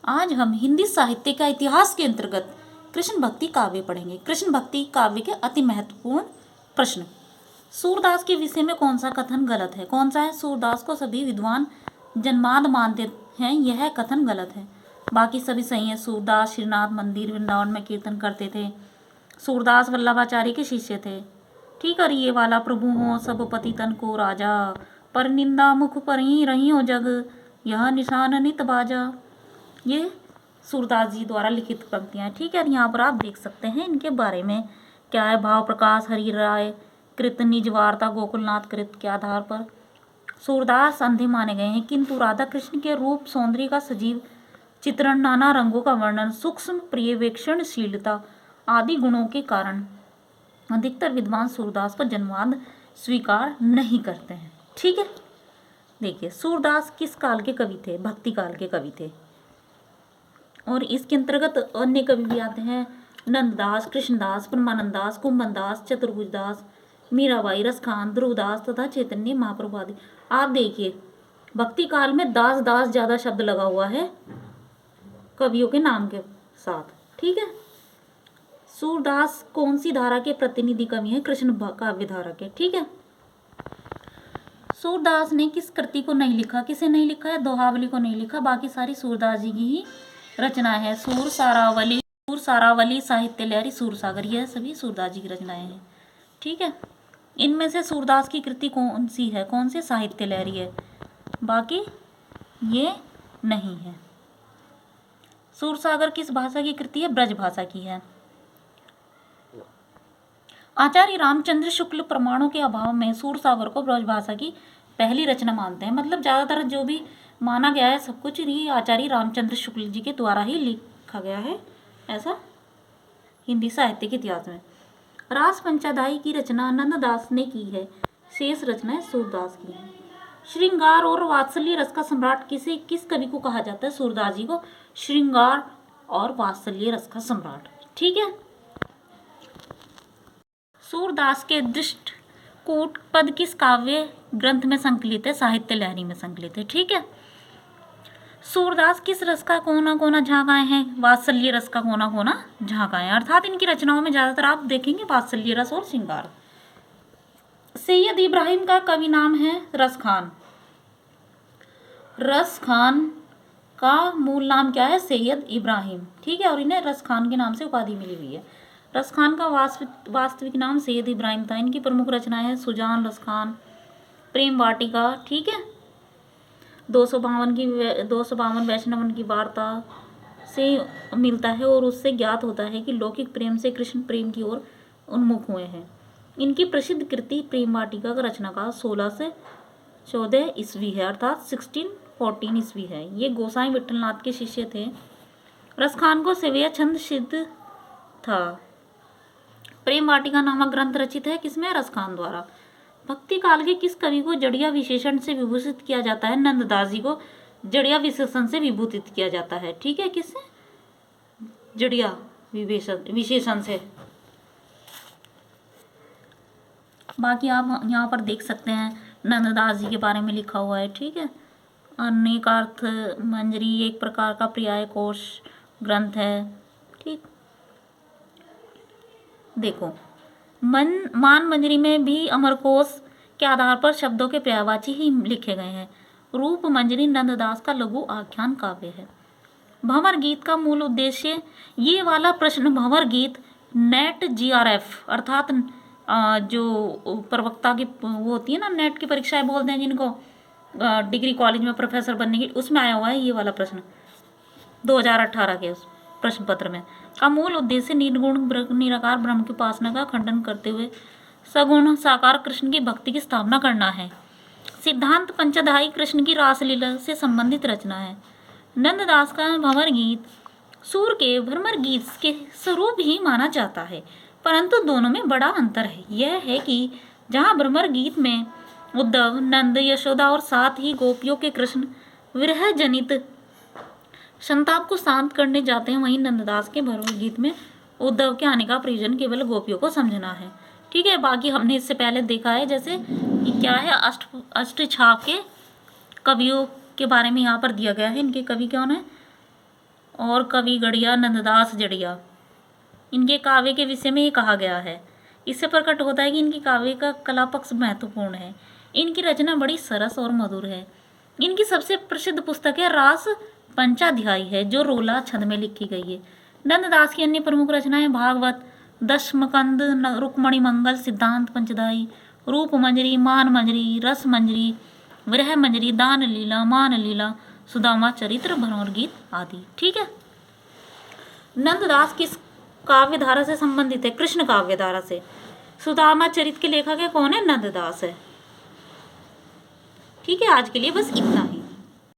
आज हम हिंदी साहित्य का इतिहास के अंतर्गत कृष्ण भक्ति काव्य पढ़ेंगे। कृष्ण भक्ति काव्य के अति महत्वपूर्ण प्रश्न। सूरदास के विषय में कौन सा कथन गलत है? कौन सा है? सूरदास को सभी विद्वान जन्माद मानते हैं, यह कथन गलत है। बाकी सभी सही है। सूरदास श्रीनाथ मंदिर वृंदावन में कीर्तन करते थे। सूरदास वल्लभाचार्य के शिष्य थे। ठीक है, ये वाला प्रभु हो सब पति तन को राजा, पर निंदा मुख पर ही रही हो जग, यह निशान नित बाजा। ये सूरदास जी द्वारा लिखित पंक्तियाँ। ठीक है, यहाँ पर आप देख सकते हैं इनके बारे में क्या है। भाव प्रकाश हरि राय कृत निज वार्ता गोकुलनाथ कृत के आधार पर सूरदास अंधे माने गए हैं, किंतु राधा कृष्ण के रूप सौंदर्य का सजीव चित्रण, नाना रंगों का वर्णन, सूक्ष्म पर्यवेक्षणशीलता आदि गुणों के कारण अधिकतर विद्वान सूरदास को जन्मवाद स्वीकार नहीं करते हैं। ठीक है, देखिए सूरदास किस काल के कवि थे? भक्ति काल के कवि थे। और इसके अंतर्गत अन्य कवि भी आते हैं। नंददास, कृष्णदास, परमानंददास, कुंभनदास, चतुर्भुजदास, मीराबाई, रसखान, ध्रुवदास तथा चैतन्य महाप्रभु आदि। आप देखिए भक्ति काल में दास दास ज्यादा शब्द लगा हुआ है कवियों के नाम के साथ। ठीक है, सूरदास कौन सी धारा के प्रतिनिधि कवि हैं? कृष्ण काव्य धारा के। ठीक है, सूरदास ने किस कृति को नहीं लिखा? किसे नहीं लिखा है? दोहावली को नहीं लिखा। बाकी सारी सूरदास जी की ही रचना है। सूर सारावली, साहित्य लहरी, सूरसागर, यह सभी सूरदास जी की रचनाएं हैं। ठीक है, इनमें से सूरदास की कृति कौन सी है? कौन से? साहित्य लहरी है, बाकी ये नहीं है। सूरसागर किस भाषा की कृति है? ब्रज भाषा की है। आचार्य रामचंद्र शुक्ल प्रमाणों के अभाव में सूरसागर को ब्रज भाषा की पहली रचना मानते हैं। मतलब ज्यादातर जो भी माना गया है सब कुछ ही आचार्य रामचंद्र शुक्ल जी के द्वारा ही लिखा गया है, ऐसा हिंदी साहित्य के इतिहास में। रास पंचाध्यायी की रचना नंददास ने की है, शेष रचनाएं सूरदास की हैं। श्रृंगार और वात्सल्य रस का सम्राट किस कवि को कहा जाता है? सूरदास जी को श्रृंगार और वात्सल्य रस का सम्राट। ठीक है, सूरदास के दृष्टकूट पद किस काव्य ग्रंथ में संकलित है? साहित्य लहरी में संकलित है। ठीक है, सूरदास किस रस का कोना कोना झांकाए हैं? वात्सल्य रस का कोना कोना झांकाए हैं। अर्थात इनकी रचनाओं में ज्यादातर आप देखेंगे वात्सल्य रस और श्रृंगार। सैयद इब्राहिम का कवि नाम है रसखान। रसखान का मूल नाम क्या है? सैयद इब्राहिम। ठीक है, और इन्हें रसखान के नाम से उपाधि मिली हुई है। रसखान का वास्तविक नाम सैयद इब्राहिम था। इनकी प्रमुख रचनाएं हैं सुजान, रसखान, प्रेम वाटिका। ठीक है, 252 वैष्णवन की वार्ता से मिलता है और उससे ज्ञात होता है कि लौकिक प्रेम से कृष्ण प्रेम की ओर उन्मुख हुए हैं। इनकी प्रसिद्ध कृति प्रेम वाटिका का रचनाकाल 16 से 14 ईस्वी है, अर्थात 1614 ईस्वी है। ये गोसाई विठलनाथ के शिष्य थे। रसखान को सेवया छंद सिद्ध था। प्रेम वाटिका नामक ग्रंथ रचित है किसमें? रसखान द्वारा। भक्ति काल के किस कवि को जड़िया विशेषण से विभूषित किया जाता है? नंददास जी को जड़िया विशेषण से विभूषित किया जाता है। ठीक है, किससे? जड़िया विशेषण से। बाकी आप यहाँ पर देख सकते हैं नंददास जी के बारे में लिखा हुआ है। ठीक है, अनेकार्थ मंजरी एक प्रकार का पर्याय कोश ग्रंथ है। ठीक, देखो मान मंजरी में भी अमरकोश के आधार पर शब्दों के पर्यायवाची ही लिखे गए हैं। रूप मंजरी नंददास का लघु आख्यान काव्य है। भंवर गीत का मूल उद्देश्य, ये वाला प्रश्न भंवर गीत नेट जीआरएफ अर्थात जो प्रवक्ता की वो होती है ना, नेट की परीक्षाएं बोलते हैं जिनको, डिग्री कॉलेज में प्रोफेसर बनने की, उसमें आया हुआ है ये वाला प्रश्न 2018 के उस प्रश्न पत्र में। का मूल उद्देश्य निर्गुण निराकार ब्रह्म की उपासना का खंडन करते हुए सगुण साकार कृष्ण की भक्ति की स्थापना करना है। सिद्धांत पंचाध्यायी कृष्ण की रासलीला से संबंधित रचना है। नंददास का भंवर गीत सूर के भ्रमर गीत के स्वरूप ही माना जाता है, परंतु दोनों में बड़ा अंतर है। यह है कि जहाँ भ्रमर गीत में उद्धव, नंद, यशोदा और साथ ही गोपियों के कृष्ण विरह जनित संताप को शांत करने जाते हैं, वहीं नंददास के भंवर गीत में उद्धव के आने का प्रयोजन केवल गोपियों को समझना है। ठीक है, बाकी हमने इससे पहले देखा है, जैसे ये क्या है, अष्टछाप के कवियों के बारे में यहाँ पर दिया गया है। इनके कवि कौन है? और कवि गढ़िया नंददास जड़िया, इनके काव्य के विषय में ये कहा गया है। इससे प्रकट होता है कि इनकी काव्य का कला पक्ष महत्वपूर्ण है। इनकी रचना बड़ी सरस और मधुर है। इनकी सबसे प्रसिद्ध पुस्तक है रास पंचाध्यायी है, जो रोला छंद में लिखी गई है। नंददास की अन्य प्रमुख रचनाएं भागवत, दशमकंद, रुक्मणी मंगल, सिद्धांत पंचदाई, रूप मंजरी, मान मंजरी, रस मंजरी, विरह मंजरी, दान लीला, मान लीला, सुदामा चरित्र, भ्रमर गीत आदि। ठीक है। नंददास किस काव्य धारा से संबंधित है? कृष्ण काव्य धारा से। सुदामा चरित्र के लेखक है कौन है? नंददास है। ठीक है, आज के लिए बस इतना।